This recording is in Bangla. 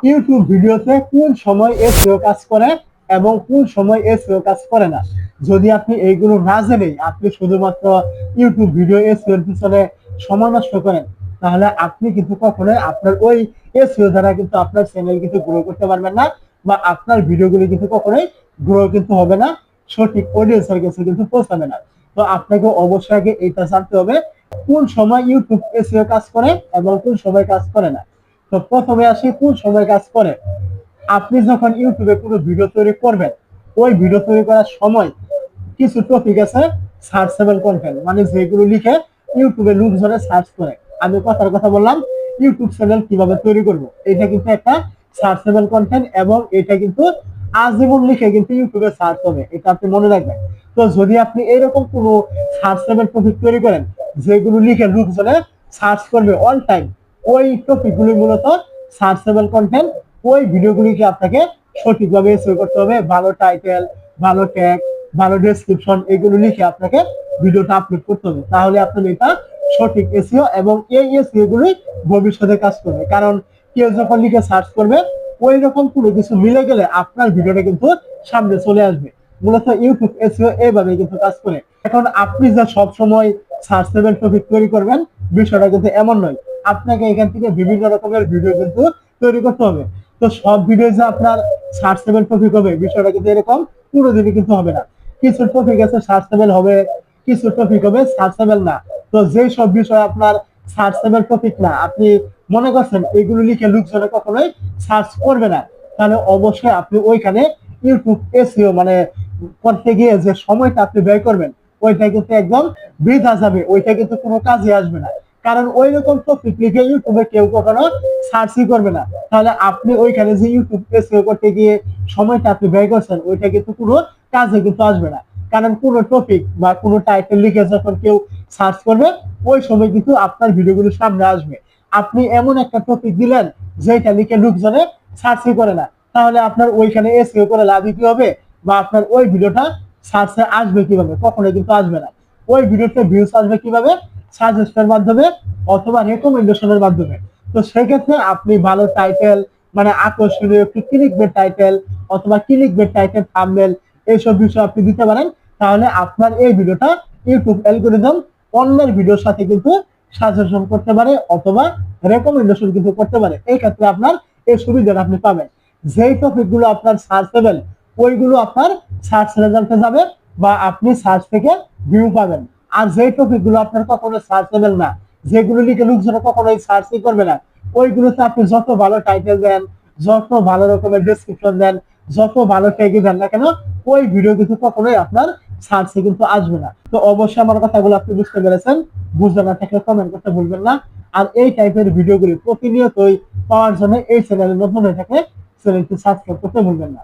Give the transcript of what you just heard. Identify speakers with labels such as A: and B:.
A: ইউটিউব ভিডিওতে কোন সময় এসইও কাজ করে এবং কোন সময় এসইও কাজ করে না। যদি আপনি এইগুলো না জেনে আপনি শুধুমাত্র ইউটিউব ভিডিও এসইও এর পিছনে সময় নষ্ট করেন, তাহলে আপনি কিন্তু কখনোই আপনার ওই এসইও দ্বারা কিন্তু আপনার চ্যানেল কিন্তু গ্রো করতে পারবেন না, বা আপনার ভিডিওগুলি কিন্তু কখনোই গ্রো কিন্তু হবে না, সঠিক অডিয়েন্সের কাছে কিন্তু পৌঁছাবে না। তো আপনাকে অবশ্যই আগে এটা জানতে হবে কোন সময় ইউটিউব এসইও কাজ করে এবং কোন সময় কাজ করে না। তো প্রথমে আসি কোন সময় কাজ করে। আপনি যখন ইউটিউবে কোনো ভিডিও তৈরি করবেন, ওই ভিডিও তৈরি করার সময় কিছু টপিক আছে সার্চেবল কন্টেন্ট, মানে যেগুলো লিখে ইউটিউবে লোকজনে সার্চ করে। আমি কথার কথা বললাম ইউটিউব চ্যানেল কিভাবে তৈরি করব, এটা কিন্তু একটা সার্চেবল কন্টেন্ট এবং এটা কিন্তু আজীবন লিখে কিন্তু ইউটিউবে সার্চ হবে, এটা আপনি মনে রাখবেন। তো যদি আপনি এরকম কোনো সার্চেবল টপিক তৈরি করেন যেগুলো লিখে লোকজনে সার্চ করবে অল টাইম, ওই টপিকগুলি মূলত সার্চেবল কন্টেন্ট। ওই ভিডিওগুলিকে আপনাকে সঠিকভাবে এসইও করতে হবে, ভালো টাইটেল, ভালো ট্যাগ, ভালো ডেসক্রিপশন এগুলো লিখে আপনাকে ভিডিওটা আপলোড করতে হবে, তাহলে আপনার এটা সঠিক এসইও এবং এই এসইও গুলি ভবিষ্যতে কাজ করবে। কারণ কেউ যখন লিখে সার্চ করবে ওই রকম কোনো কিছু মিলে গেলে আপনার ভিডিওটা কিন্তু সামনে চলে আসবে। মূলত ইউটিউব এসইও এইভাবে কিন্তু কাজ করে। এখন আপনি যে সব সময় সার্চেবল টপিক তৈরি করবেন বিষয়টা কিন্তু এমন নয়। আপনাকে এখান থেকে বিভিন্ন রকমের ভিডিও কিন্তু তৈরি করতে হবে। তো সব ভিডিও যে আপনার সার্চেবল টপিক হবে বিষয়টা কিন্তু এরকম পুরোদিনই কিন্তু হবে না। কিছু টপিক আছে সার্চেবল হবে, কিছু টপিক হবে সার্চেবল না। তো যেই সব বিষয় আপনার সার্চেবল টপিক না, আপনি মনে করছেন এগুলো লিখে লোকজনে কখনোই সার্চ করবে না, তাহলে অবশ্যই আপনি ওইখানে ইউটিউব এসইও মানে করতে গিয়ে যে সময়টা আপনি ব্যয় করবেন ওইটা কিন্তু একদম বৃথা যাবে, ওইটা কিন্তু কোনো কাজে আসবে না। কারণ ওই রকম টপিক লিখে ইউটিউবে কেউ কখনো সার্চই করবে না। তাহলে আপনি ওইখানে যে ইউটিউব এসইও করতে গিয়ে সময়টা আপনি ব্যয় করছেন ওইটা কিন্তু কোনো কাজে কিন্তু আসবে না। কারণ কোনো টপিক বা কোনো টাইটেল লিখে যখন কেউ সার্চ করবে ওই সময় কিন্তু আপনার ভিডিওগুলো সামনে আসবে। আপনি এমন একটা টপিক দিলেন যেটা লিখে লোকজনে সার্চই করে না, তাহলে আপনার ওইখানে এসইও করে লাভ কি হবে, বা আপনার ওই ভিডিওটা সার্চে আসবে কিভাবে? কখনোই কিন্তু আসবে না। ওই ভিডিওতে ভিউজ আসবে কিভাবে? সাজেশনের মাধ্যমে অথবা রেকমেন্ডেশনের মাধ্যমে। তো সেক্ষেত্রে আপনি ভালো টাইটেল, মানে আকর্ষণীয় একটি ক্লিকবেট টাইটেল অথবা ক্লিকবেট টাইটেল, থাম্বনেল এইসব বিষয় আপনি দিতে পারেন, তাহলে আপনার এই ভিডিওটা ইউটিউব অ্যালগরিদম অন্যের ভিডিওর সাথে কিন্তু সাজেশন করতে পারে অথবা রেকমেন্ডেশন কিন্তু করতে পারে। এই ক্ষেত্রে আপনার এই সুবিধাটা আপনি পাবেন। যেই টপিক গুলো আপনার সার্চেবল ওইগুলো আপনার সার্চ রেজাল্টে যাবে বা আপনি সার্চ থেকে ভিউ পাবেন। আর যেই টপিক গুলো আপনার কখনো সার্চেবল না, যেগুলো লিখে লোকজনে কখনোই সার্চই করবে না, ওইগুলোতে আপনি যত ভালো টাইটেল দেন, যত ভালো রকমের ডেসক্রিপশন দেন, যত ভালো ট্যাগই দেন না কেন, ওই ভিডিও কিন্তু কখনোই আপনার সার্চে কিন্তু আসবে না। তো অবশ্যই আমার কথাগুলো আপনি বুঝতে পেরেছেন। বুঝতে না থাকলে কমেন্ট করতে ভুলবেন না। আর এই টাইপের ভিডিওগুলি প্রতিনিয়তই পাওয়ার জন্য এই চ্যানেলে নতুন হয়ে থাকলে চ্যানেলটি সাবস্ক্রাইব করতে ভুলবেন না।